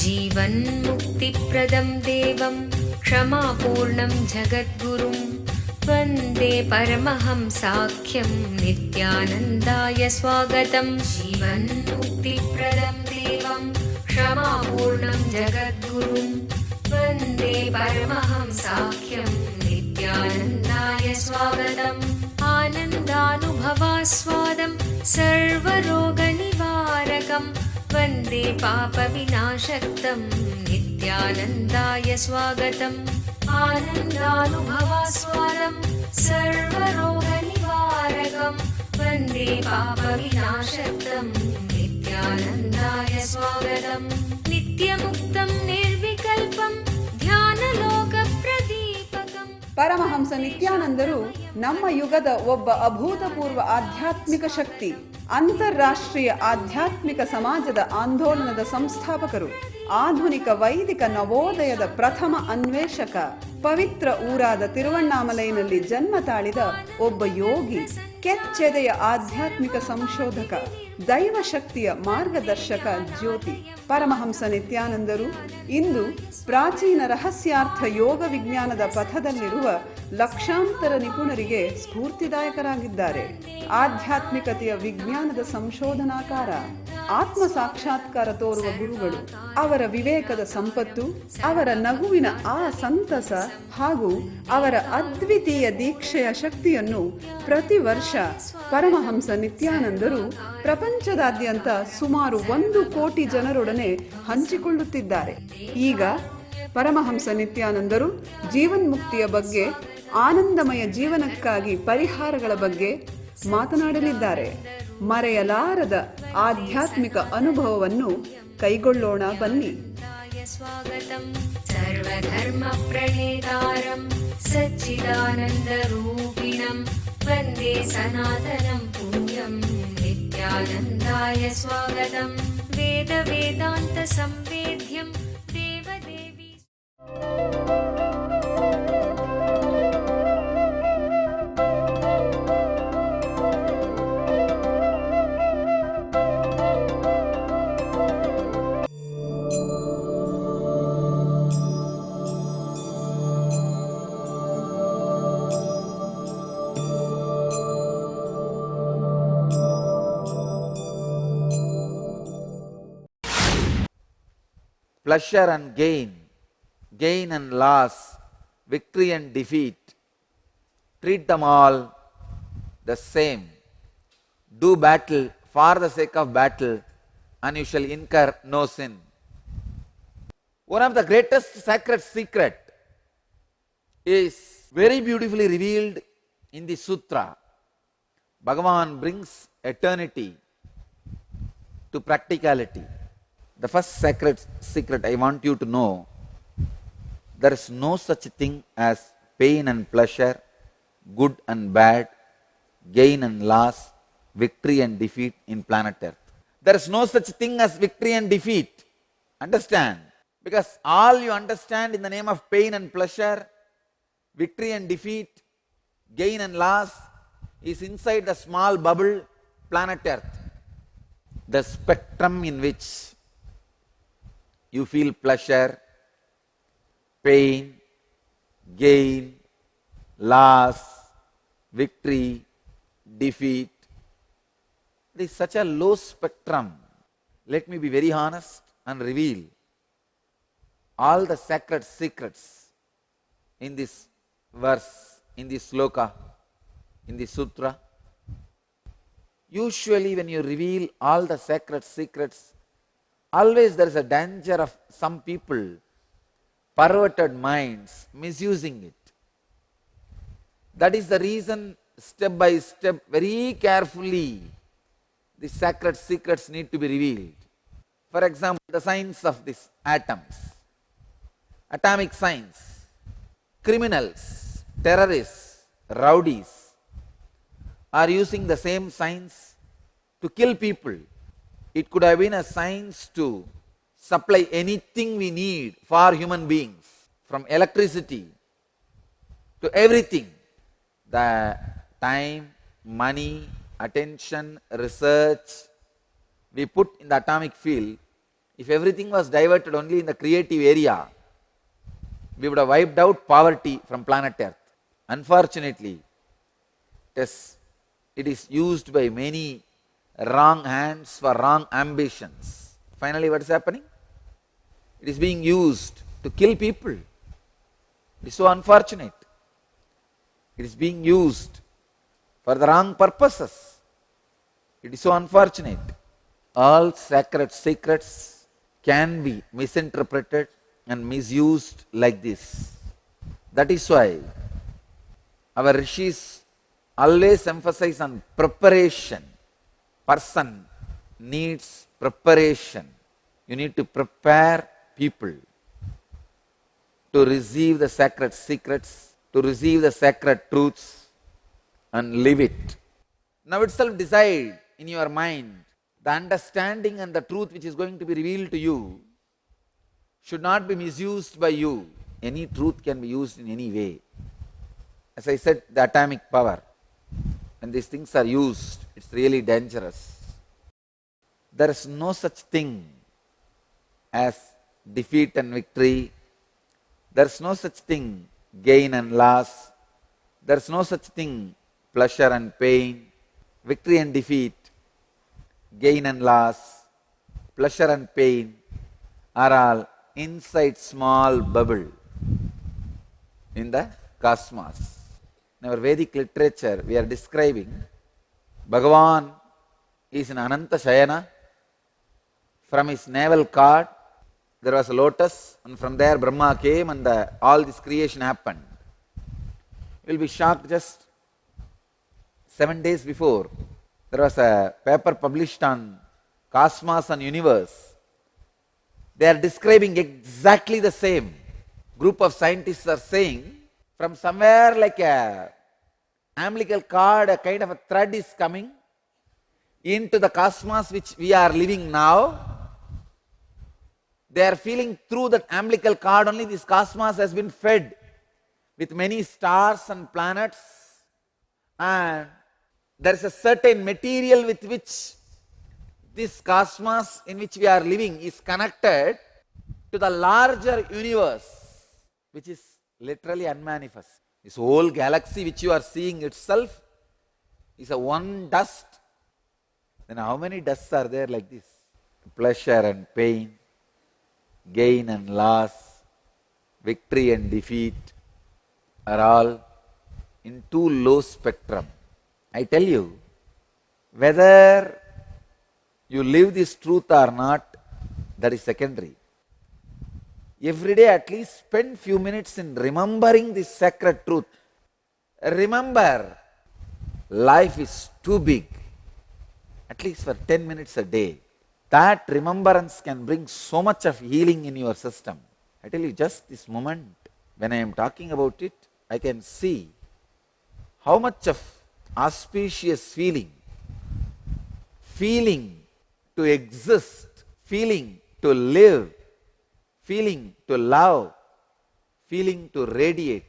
जीवन्मुक्तिप्रदं देवं क्षमापूर्णं जगद्गुरुं वन्दे परमहंसाख्यं नित्यानन्दाय स्वागतं। जीवन्मुक्तिप्रदं देवं क्षमापूर्णं जगद्गुरुं वन्दे परमहंसाख्यं नित्यानन्दाय स्वागतम्। आनन्दानुभवास्वादं सर्वरोगनिवारकं वन्दे पापविनाशक्तं नित्यानन्दाय स्वागतम्। आनन्दानुभवास्वादं सर्वरोगनिवारकं वन्दे पापविनाशक्तं नित्यानन्दाय स्वागतम्। नित्यमुक्तं निर्विकल्पं ಧ್ಯಾನಲೋಕಪ್ರದೀಪಕಂ। ಪರಮಹಂಸ ನಿತ್ಯಾನಂದರು ನಮ್ಮ ಯುಗದ ಒಬ್ಬ ಅಭೂತಪೂರ್ವ ಆಧ್ಯಾತ್ಮಿಕ ಶಕ್ತಿ, ಅಂತಾರಾಷ್ಟ್ರೀಯ ಆಧ್ಯಾತ್ಮಿಕ ಸಮಾಜದ ಆಂದೋಲನದ ಸಂಸ್ಥಾಪಕರು, ಆಧುನಿಕ ವೈದಿಕ ನವೋದಯದ ಪ್ರಥಮ ಅನ್ವೇಷಕ, ಪವಿತ್ರ ಊರಾದ ತಿರುವಣ್ಣಾಮಲೈನಲ್ಲಿ ಜನ್ಮ ತಾಳಿದ ಒಬ್ಬ ಯೋಗಿ, ಕೆಚ್ಚೆದೆಯ ಆಧ್ಯಾತ್ಮಿಕ ಸಂಶೋಧಕ, ದೈವ ಶಕ್ತಿಯ ಮಾರ್ಗದರ್ಶಕ ಜ್ಯೋತಿ. ಪರಮಹಂಸ ನಿತ್ಯಾನಂದರು ಇಂದು ಪ್ರಾಚೀನ ರಹಸ್ಯಾರ್ಥ ಯೋಗ ವಿಜ್ಞಾನದ ಪಥದಲ್ಲಿರುವ ಲಕ್ಷಾಂತರ ನಿಪುಣರಿಗೆ ಸ್ಫೂರ್ತಿದಾಯಕರಾಗಿದ್ದಾರೆ. ಆಧ್ಯಾತ್ಮಿಕತೆಯ ವಿಜ್ಞಾನದ ಸಂಶೋಧನಾಕಾರ, ಆತ್ಮ ಸಾಕ್ಷಾತ್ಕಾರ ತೋರುವ ಗುರುಗಳು. ಅವರ ವಿವೇಕದ ಸಂಪತ್ತು, ಅವರ ನಗುವಿನ ಆ ಸಂತಸ ಹಾಗೂ ಅವರ ಅದ್ವಿತೀಯ ದೀಕ್ಷೆಯ ಶಕ್ತಿಯನ್ನು ಪ್ರತಿ ವರ್ಷ ಪರಮಹಂಸ ನಿತ್ಯಾನಂದರು ಪ್ರಪಂಚದಾದ್ಯಂತ ಸುಮಾರು 1 ಕೋಟಿ ಜನರೊಡನೆ ಹಂಚಿಕೊಳ್ಳುತ್ತಿದ್ದಾರೆ. ಈಗ ಪರಮಹಂಸ ನಿತ್ಯಾನಂದರು ಜೀವನ್ಮುಕ್ತಿಯ ಬಗ್ಗೆ, ಆನಂದಮಯ ಜೀವನಕ್ಕಾಗಿ ಪರಿಹಾರಗಳ ಬಗ್ಗೆ ಮಾತನಾಡಲಿದ್ದಾರೆ. ಮರೆಯಲಾರದ ಆಧ್ಯಾತ್ಮಿಕ ಅನುಭವವನ್ನು ಕೈಗೊಳ್ಳೋಣ ಬನ್ನಿ. ಸರ್ವಧರ್ಮ ಪ್ರಣೇತಾರಂ ಸಚ್ಚಿದಾನಂದ ರೂಪಿಣಂ ವಂದೇ ಸನಾತನಂ ಪುಣ್ಯಂ ನಿತ್ಯಾನಂದಾಯ ಸ್ವಾಗತಂ. ವೇದ ವೇದಾಂತ ಸಂವೇದ್ಯಂ ದೇವದೇವಿ. Pleasure and gain, gain and loss, victory and defeat, treat them all the same. Do battle for the sake of battle, and you shall incur no sin. One of the greatest sacred secret is very beautifully revealed in the sutra. Bhagavan brings eternity to practicality. The first sacred secret I want you to know, there is no such thing as pain and pleasure, good and bad, gain and loss, victory and defeat in planet Earth. There is no such thing as victory and defeat. Understand? Because all you understand in the name of pain and pleasure, victory and defeat, gain and loss is inside the small bubble planet Earth. The spectrum in which you feel pleasure, pain, gain, loss, victory, defeat. It is such a low spectrum. Let me be very honest and reveal all the sacred secrets in this verse, in this sloka, in this sutra. Usually when you reveal all the sacred secrets, always there is a danger of some people, perverted minds, misusing it. That is the reason, step by step, very carefully, the sacred secrets need to be revealed. For example, the science of these atoms, atomic science. Criminals, terrorists, rowdies are using the same science to kill people. It could have been a science to supply anything we need for human beings, from electricity to everything. The time, money, attention, research we put in the atomic field If everything was diverted only in the creative area, we would have wiped out poverty from planet Earth. Unfortunately, it is used by many wrong hands for wrong ambitions. Finally, what is happening? It is being used to kill people. It is so unfortunate. It is being used for the wrong purposes. It is so unfortunate. All sacred secrets can be misinterpreted and misused like this. That is why our rishis always emphasize on preparation. Person needs preparation. You need to prepare people to receive the sacred secrets, to receive the sacred truths and live it. Now itself decide in your mind the understanding and the truth which is going to be revealed to you should not be misused by you. Any truth can be used in any way. As I said, the atomic power. When these things are used, it's really dangerous. There is no such thing as defeat and victory. There is no such thing gain and loss. There is no such thing pleasure and pain. Victory and defeat, gain and loss, pleasure and pain are all inside small bubble in the cosmos. In our Vedic literature, we are describing Bhagavan is in Ananta Shayana. From his navel cord, there was a lotus, and from there Brahma came and all this creation happened. You will be shocked, just 7 days before, there was a paper published on Cosmos and Universe. They are describing exactly the same. Group of scientists are saying, from somewhere like a umbilical cord, a kind of a thread is coming into the cosmos which we are living now. They are feeling through that umbilical cord only this cosmos has been fed with many stars and planets, and there is a certain material with which this cosmos in which we are living is connected to the larger universe, which is literally unmanifest. This whole galaxy which you are seeing itself is a one dust. Then how many dusts are there like this? Pleasure and pain, gain and loss, victory and defeat are all in too low spectrum. I tell you, whether you live this truth or not, that is secondary. Every day at least spend few minutes in remembering this sacred truth. Remember, life is too big. At least for 10 minutes a day. That remembrance can bring so much of healing in your system. I tell you, just this moment, when I am talking about it, I can see how much of auspicious feeling to exist, feeling to live, feeling to love, feeling to radiate,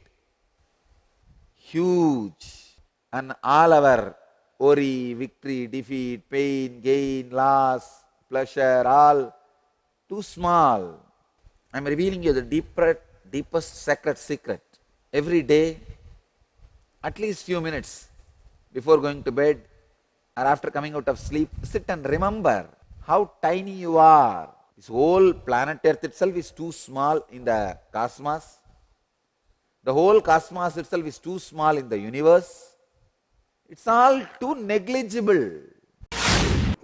huge, and all our worry, victory, defeat, pain, gain, loss, pleasure, all too small. I am revealing you the deepest sacred secret. Every day, at least few minutes before going to bed or after coming out of sleep, sit and remember how tiny you are. This whole planet Earth itself is too small in the cosmos. The whole cosmos itself is too small in the universe. It's all too negligible.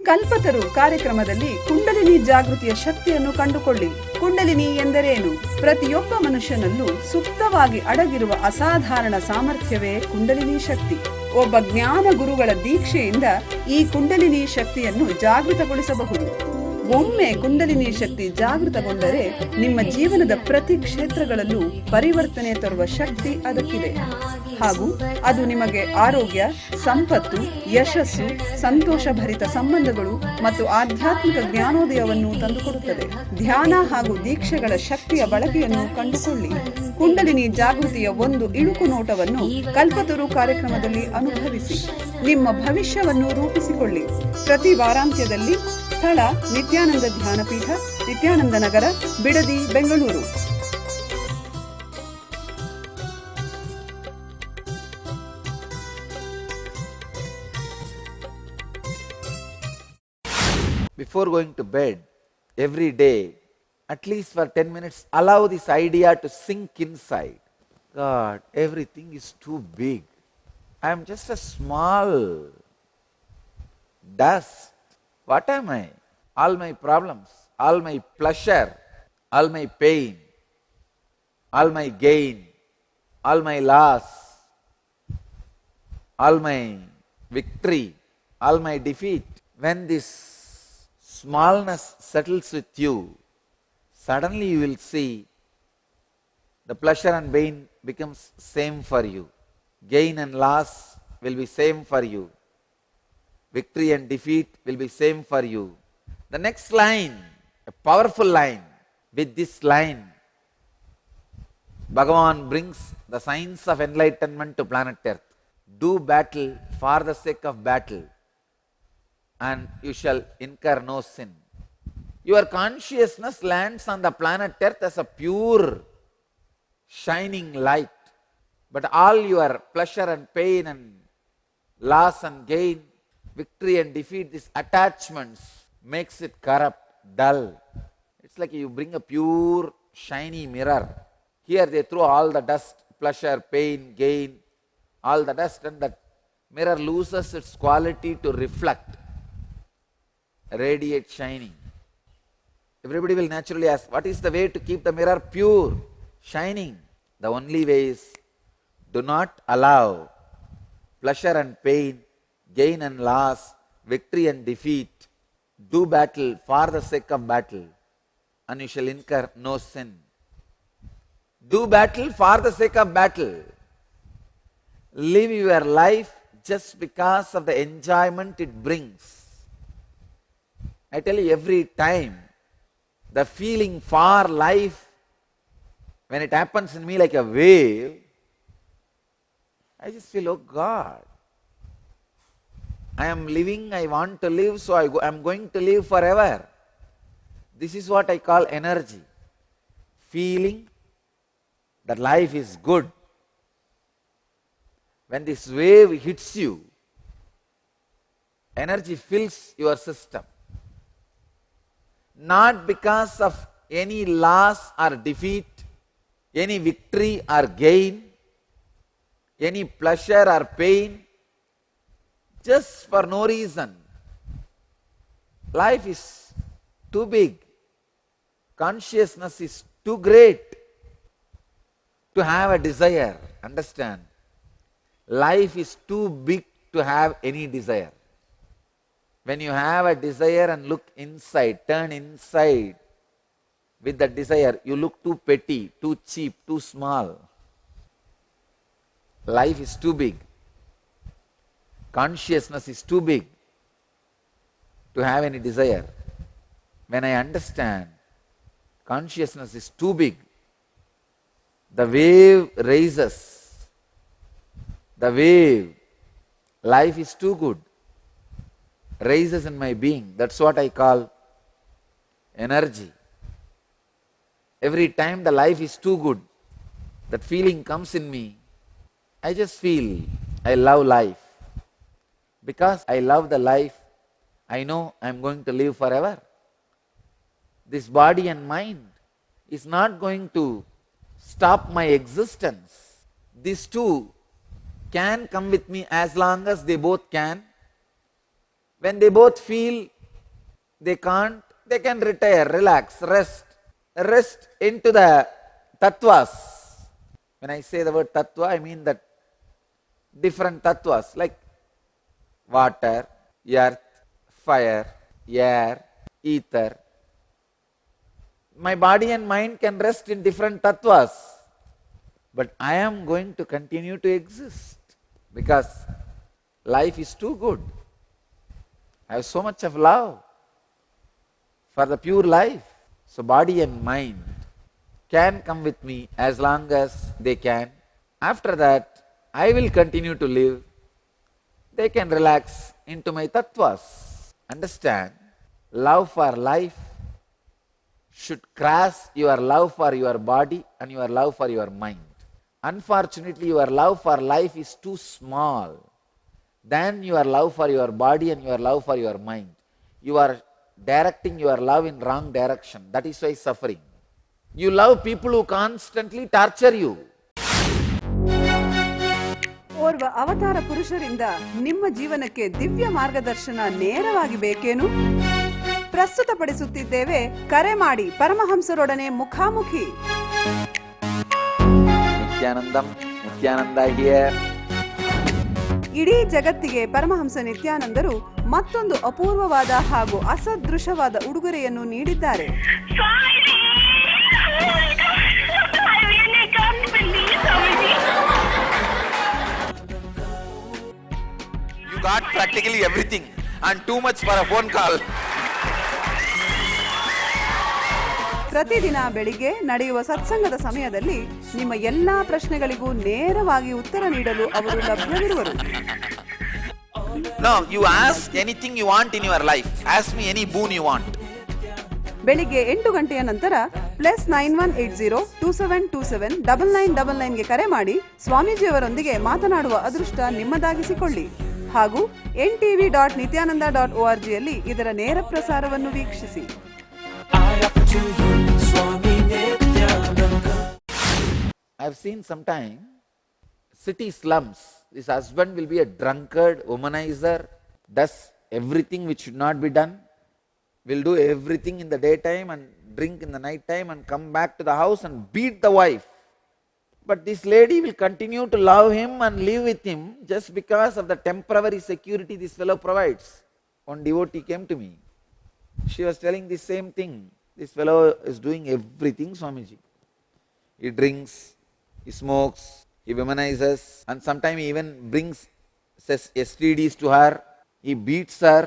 ಕಲ್ಪತರು ಕಾರ್ಯಕ್ರಮದಲ್ಲಿ ಕುಂಡಲಿನಿ ಜಾಗೃತಿಯ ಶಕ್ತಿಯನ್ನು ಕಂಡುಕೊಳ್ಳಿ. ಕುಂಡಲಿನಿ ಎಂದರೇನು? ಪ್ರತಿಯೊಬ್ಬ ಮನುಷ್ಯನಲ್ಲೂ ಸುಪ್ತವಾಗಿ ಅಡಗಿರುವ ಅಸಾಧಾರಣ ಸಾಮರ್ಥ್ಯವೇ ಕುಂಡಲಿನಿ ಶಕ್ತಿ. ಒಬ್ಬ ಜ್ಞಾನ ಗುರುಗಳ ದೀಕ್ಷೆಯಿಂದ ಈ ಕುಂಡಲಿನಿ ಶಕ್ತಿಯನ್ನು ಜಾಗೃತಗೊಳಿಸಬಹುದು. ಒಮ್ಮೆ ಕುಂಡಲಿನಿ ಶಕ್ತಿ ಜಾಗೃತಗೊಂಡರೆ ನಿಮ್ಮ ಜೀವನದ ಪ್ರತಿ ಕ್ಷೇತ್ರಗಳಲ್ಲೂ ಪರಿವರ್ತನೆ ತರುವ ಶಕ್ತಿ ಅದಕ್ಕಿದೆ. ಹಾಗೂ ಅದು ನಿಮಗೆ ಆರೋಗ್ಯ, ಸಂಪತ್ತು, ಯಶಸ್ಸು, ಸಂತೋಷಭರಿತ ಸಂಬಂಧಗಳು ಮತ್ತು ಆಧ್ಯಾತ್ಮಿಕ ಜ್ಞಾನೋದಯವನ್ನು ತಂದುಕೊಡುತ್ತದೆ. ಧ್ಯಾನ ಹಾಗೂ ದೀಕ್ಷೆಗಳ ಶಕ್ತಿಯ ಬಳಕೆಯನ್ನು ಕಂಡುಕೊಳ್ಳಿ. ಕುಂಡಲಿನಿ ಜಾಗೃತಿಯ ಒಂದು ಇಣುಕು ನೋಟವನ್ನು ಕಲ್ಪತರು ಕಾರ್ಯಕ್ರಮದಲ್ಲಿ ಅನುಭವಿಸಿ. ನಿಮ್ಮ ಭವಿಷ್ಯವನ್ನು ರೂಪಿಸಿಕೊಳ್ಳಿ. ಪ್ರತಿ ವಾರಾಂತ್ಯದಲ್ಲಿ ಸ್ಥಳ ನಿತ್ಯಾನಂದ ಧ್ಯಾನಪೀಠ, ನಿತ್ಯಾನಂದ ನಗರ, Bidadi, Bengaluru. Before going to bed, every day, at least for 10 minutes, allow this idea to sink inside. God, everything is too big. I am just a small dust. What am I? All my problems, all my pleasure, all my pain, all my gain, all my loss, all my victory, all my defeat. When this smallness settles with you, suddenly you will see the pleasure and pain becomes same for you. Gain and loss will be same for you. Victory and defeat will be same for you. The next line, a powerful line. With this line, Bhagavan brings the science of enlightenment to planet Earth. Do battle for the sake of battle, and you shall incur no sin. Your consciousness lands on the planet Earth as a pure, shining light. But all your pleasure and pain and loss and gain, victory and defeat, these attachments makes it corrupt, dull. It's like you bring a pure, shiny mirror. Here they throw all the dust, pleasure, pain, gain, all the dust, and that mirror loses its quality to reflect, radiate shining. Everybody will naturally ask, what is the way to keep the mirror pure, shining? The only way is, do not allow pleasure and pain, gain and loss, victory and defeat. Do battle for the sake of battle, and you shall incur no sin. Do battle for the sake of battle. Live your life just because of the enjoyment it brings. I tell you, every time the feeling for life, when it happens in me like a wave, I just feel, oh God, I am living, I want to live, so I am going to live forever. This is what I call energy. Feeling that life is good. When this wave hits you, energy fills your system. Not because of any loss or defeat, any victory or gain, any pleasure or pain, just for no reason. Life is too big. Consciousness is too great to have a desire. Understand? Life is too big to have any desire. When you have a desire and look inside, turn inside with that desire, you look too petty, too cheap, too small. Life is too big. Consciousness is too big to have any desire. When I understand consciousness is too big, the wave raises. The wave, life is too good, raises in my being. That's what I call energy. Every time the life is too good, that feeling comes in me, I just feel I love life. Because I love the life, I know I am going to live forever. This body and mind is not going to stop my existence. These two can come with me as long as they both can. When they both feel they can't, they can retire, relax, rest into the tattvas. When I say the word tattva, I mean that different tattvas like water, earth, fire, air, ether. My body and mind can rest in different tattvas, but I am going to continue to exist because life is too good. I have so much of love for the pure life. So body and mind can come with me as long as they can. After that, I will continue to live. They can relax into my tattvas. Understand? love for life should cross your love for your body and your love for your mind. Unfortunately, your love for life is too small than your love for your body and your love for your mind. You are directing your love in wrong direction. That is why suffering. You love people who constantly torture you. ಓರ್ವ ಅವತಾರ ಪುರುಷರಿಂದ ನಿಮ್ಮ ಜೀವನಕ್ಕೆ ದಿವ್ಯ ಮಾರ್ಗದರ್ಶನ ನೇರವಾಗಿ ಬೇಕೇನು? ಪ್ರಸ್ತುತಪಡಿಸುತ್ತಿದ್ದೇವೆ, ಕರೆ ಮಾಡಿ ಪರಮಹಂಸರೊಡನೆ ಮುಖಾಮುಖಿ. ನಿತ್ಯಾನಂದಂ, ನಿತ್ಯಾನಂದ ಹಿಯರ್. ಇಡೀ ಜಗತ್ತಿಗೆ ಪರಮಹಂಸ ನಿತ್ಯಾನಂದರು ಮತ್ತೊಂದು ಅಪೂರ್ವವಾದ ಹಾಗೂ ಅಸದೃಶವಾದ ಉಡುಗೊರೆಯನ್ನು ನೀಡಿದ್ದಾರೆ. You got practically everything and too much for a phone call. ಪ್ರತಿದಿನ ಬೆಳಿಗ್ಗೆ ನಡೆಯುವ ಸತ್ಸಂಗದ ಸಮಯದಲ್ಲಿ ನಿಮ್ಮ ಎಲ್ಲಾ ಪ್ರಶ್ನೆಗಳಿಗೂ ನೇರವಾಗಿ ಉತ್ತರ ನೀಡಲು ಅವರು ಲಭ್ಯವಿರುವರು. No, you ask anything you want in your life. Ask me any boon you want. ಬೆಳಿಗ್ಗೆ 8 ಗಂಟೆಯ ನಂತರ +918027279999 ಗೆ ಕರೆ ಮಾಡಿ ಸ್ವಾಮೀಜಿಯವರೊಂದಿಗೆ ಮಾತನಾಡುವ ಅದೃಷ್ಟ ನಿಮ್ಮದಾಗಿಸಿಕೊಳ್ಳಿ. ಹಾಗೂ ntv.nityananda.org ಯಲ್ಲಿ ಇದರ ನೇರ ಪ್ರಸಾರವನ್ನು ವೀಕ್ಷಿಸಿ. I've seen sometime city slums. This husband will be a drunkard, womanizer, does everything which should not be done, will do everything in the daytime and drink in the night time and come back to the house and beat the wife. But this lady will continue to love him and live with him just because of the temporary security this fellow provides. One devotee came to me. She was telling the same thing. This fellow is doing everything, Swamiji. He drinks, he smokes, he womanizes, and sometimes he even brings STDs to her. He beats her.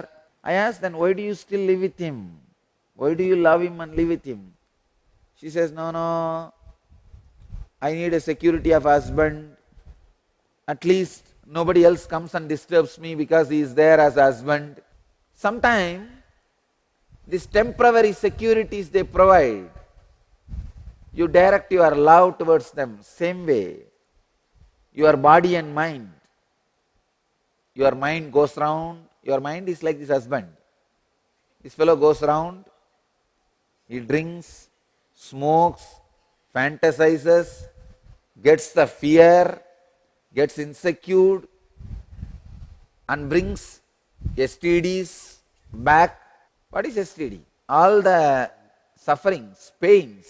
I asked, then why do you still live with him? Why do you love him and live with him? She says, no, I need a security of husband. At least nobody else comes and disturbs me because he is there as a husband. Sometimes these temporary securities they provide, you direct your love towards them same way. Your body and mind. Your mind goes round. Your mind is like this husband. This fellow goes round. He drinks, smokes, fantasizes, gets the fear, gets insecure, and brings STDs back. What is STD? All the sufferings, pains,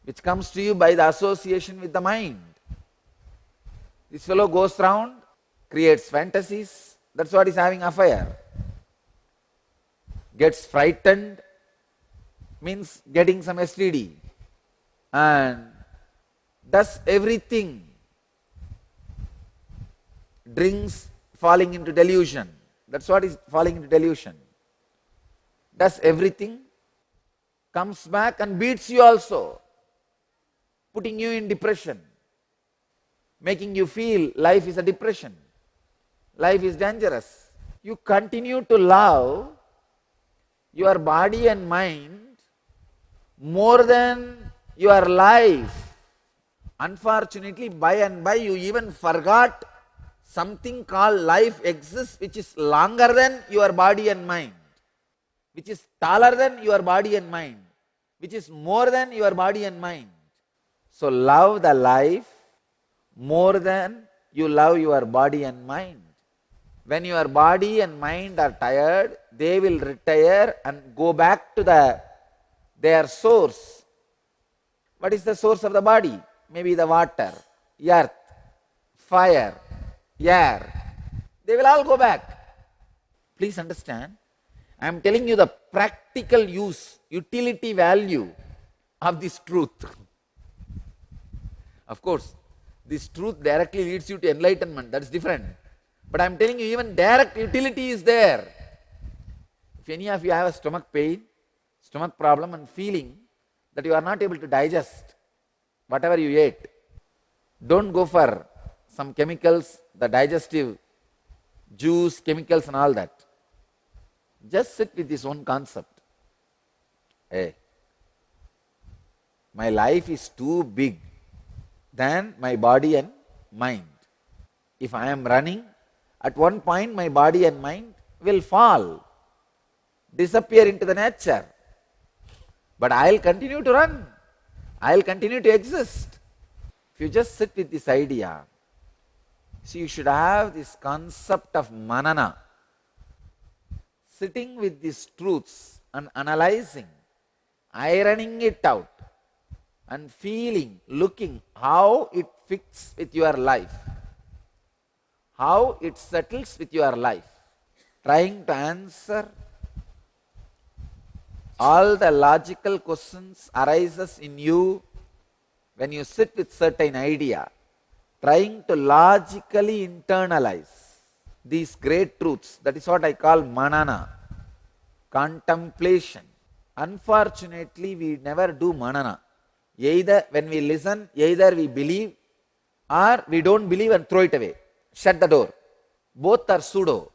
which comes to you by the association with the mind. This fellow goes round, creates fantasies, that's what is having affair. Gets frightened, means getting some STD, and does everything. Drinks, falling into delusion. That's what is falling into delusion. Does everything, comes back and beats you also, putting you in depression, making you feel life is a depression, life is dangerous. You continue to love your body and mind more than your life. Unfortunately, by and by you even forgot something called life exists, which is longer than your body and mind, which is taller than your body and mind, which is more than your body and mind. So love the life more than you love your body and mind. When your body and mind are tired, they will retire and go back to their source. What is the source of the body? Maybe the water, earth, fire, air. They will all go back. Please understand, I am telling you the practical use, utility value of this truth. Of course, this truth directly leads you to enlightenment, that is different. But I am telling you, even direct utility is there. If any of you have a stomach pain, stomach problem, and feeling that you are not able to digest whatever you ate, don't go for some chemicals, the digestive juice, chemicals and all that. Just sit with this one concept. Hey, my life is too big than my body and mind. If I am running, at one point my body and mind will fall, disappear into the nature. But I'll continue to run. I'll continue to exist. If you just sit with this idea, see, you should have this concept of manana, sitting with these truths and analyzing, ironing it out, and feeling, looking how it fits with your life, how it settles with your life, trying to answer all the logical questions arises in you when you sit with certain idea, trying to logically internalize these great truths. That is what I call manana, contemplation. Unfortunately, we never do manana. Either when we listen, either we believe or we don't believe and throw it away. Shut the door. Both are pseudo.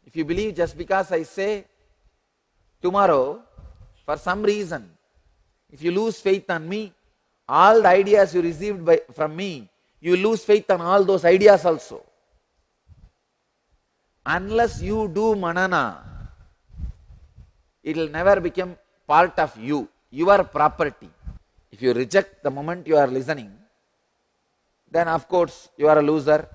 If you believe just because I say tomorrow, for some reason, if you lose faith on me, all the ideas you received from me, you lose faith on all those ideas also. Unless you do manana, it will never become part of you, your property. If you reject the moment you are listening, then of course you are a loser.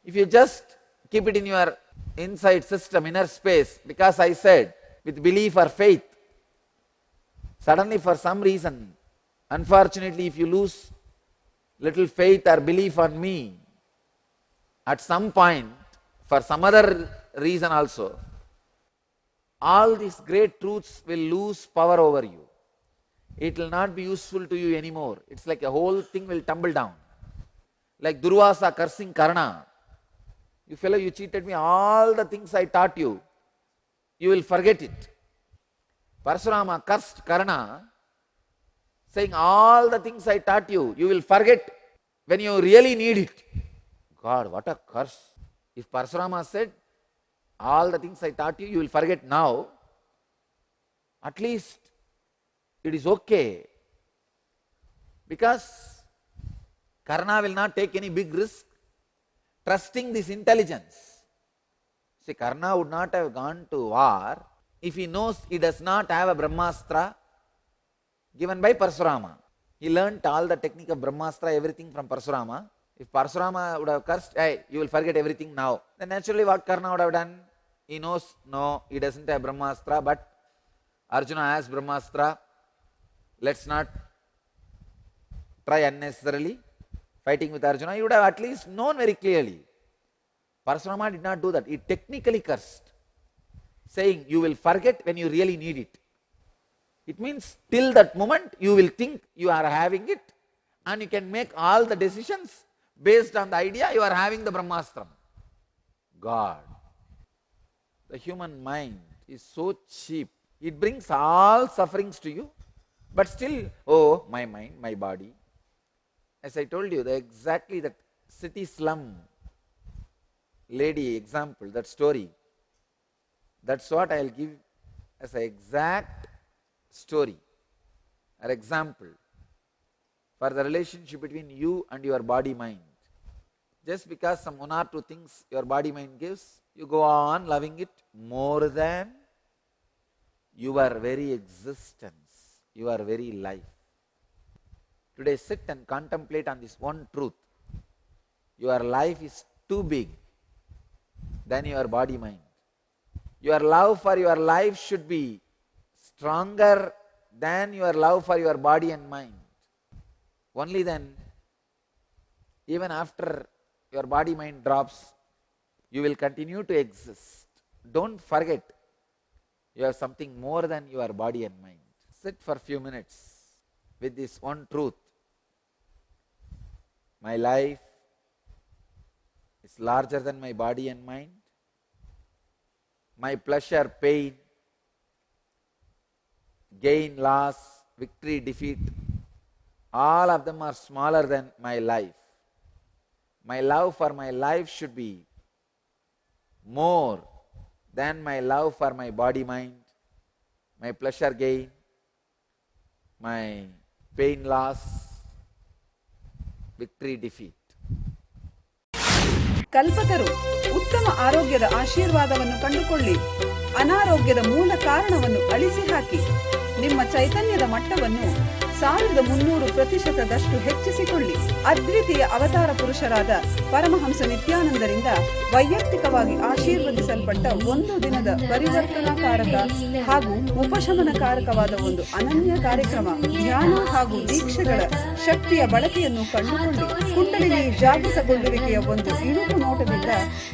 If you just keep it in your inside system, inner space, because I said, with belief or faith, suddenly for some reason, unfortunately, if you lose little faith or belief on me, at some point, for some other reason also, all these great truths will lose power over you. It will not be useful to you anymore. It's like a whole thing will tumble down. Like Durvasa cursing Karna. You fellow, you cheated me, all the things I taught you, you will forget it. Parshurama cursed Karna, saying all the things I taught you, you will forget when you really need it. God, what a curse. If Parshurama said, all the things I taught you, you will forget now, at least it is okay. Because Karna will not take any big risk, trusting this intelligence. See, Karna would not have gone to war if he knows he does not have a Brahmastra given by Parshurama. He learnt all the technique of Brahmastra, everything from Parshurama. If Parshurama would have cursed, hey, you will forget everything now, then naturally what Karna would have done? He knows, no, he doesn't have Brahmastra, but Arjuna has Brahmastra. Let's not try unnecessarily fighting with Arjuna. He would have at least known very clearly. Parshurama did not do that. He technically cursed, saying you will forget when you really need it. It means till that moment you will think you are having it and you can make all the decisions based on the idea you are having the Brahmastram. God, the human mind is so cheap. It brings all sufferings to you, but still, oh, my mind, my body. As I told you, exactly that city slum lady example, that story, that's what I will give as an exact story or example for the relationship between you and your body-mind. Just because some one or two things your body-mind gives, you go on loving it more than your very existence, your very life. Today sit and contemplate on this one truth. Your life is too big than your body-mind. Your love for your life should be stronger than your love for your body and mind. Only then, even after your body-mind drops, you will continue to exist. Don't forget, you have something more than your body and mind. Sit for a few minutes with this one truth. My life is larger than my body and mind. My pleasure, pain, gain, loss, victory, defeat, all of them are smaller than my life. My love for my life should be more than my love for my body, mind. my pleasure gain, my pain loss, victory defeat. ಕಲ್ಪತರು ಉತ್ತಮ ಆರೋಗ್ಯದ ಆಶೀರ್ವಾದವನ್ನು ಕಂಡುಕೊಳ್ಳಿ. ಅನಾರೋಗ್ಯದ ಮೂಲ ಕಾರಣವನ್ನು ಅಳಿಸಿ ಹಾಕಿ. ನಿಮ್ಮ ಚೈತನ್ಯದ ಮಟ್ಟವನ್ನು 1300% ಹೆಚ್ಚಿಸಿಕೊಳ್ಳಿ. ಅದ್ವಿತೀಯ ಅವತಾರ ಪುರುಷರಾದ ಪರಮಹಂಸ ನಿತ್ಯಾನಂದರಿಂದ ವೈಯಕ್ತಿಕವಾಗಿ ಆಶೀರ್ವದಿಸಲ್ಪಟ್ಟ ಒಂದು ದಿನದ ಪರಿವರ್ತನಾಕಾರಕ ಹಾಗೂ ಉಪಶಮನಕಾರಕವಾದ ಒಂದು ಅನನ್ಯ ಕಾರ್ಯಕ್ರಮ. ಧ್ಯಾನ ಹಾಗೂ ದೀಕ್ಷೆಗಳ ಶಕ್ತಿಯ ಬಳಕೆಯನ್ನು ಕಂಡುಕೊಳ್ಳಿ. ಕುಂಡಲಿನಿ ಜಾಗೃತಗೊಳ್ಳುವಿಕೆಯ ಒಂದು ಇಣುಕು ನೋಟದಿಂದ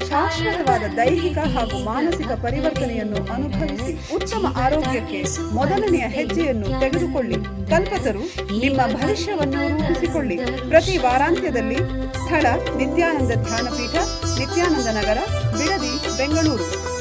ಶಾಶ್ವತವಾದ ದೈಹಿಕ ಹಾಗೂ ಮಾನಸಿಕ ಪರಿವರ್ತನೆಯನ್ನು ಅನುಭವಿಸಿ ಉತ್ತಮ ಆರೋಗ್ಯಕ್ಕೆ ಮೊದಲನೆಯ ಹೆಜ್ಜೆಯನ್ನು ತೆಗೆದುಕೊಳ್ಳಿ. ಕಲ್ಪತರು ನಿಮ್ಮ ಭವಿಷ್ಯವನ್ನು ರೂಪಿಸಿಕೊಳ್ಳಿ. ಪ್ರತಿ ವಾರಾಂತ್ಯದಲ್ಲಿ ಸ್ಥಳ ನಿತ್ಯಾನಂದ ಧ್ಯಾನಪೀಠ, ನಿತ್ಯಾನಂದ ನಗರ, ಬಿಡದಿ, ಬೆಂಗಳೂರು.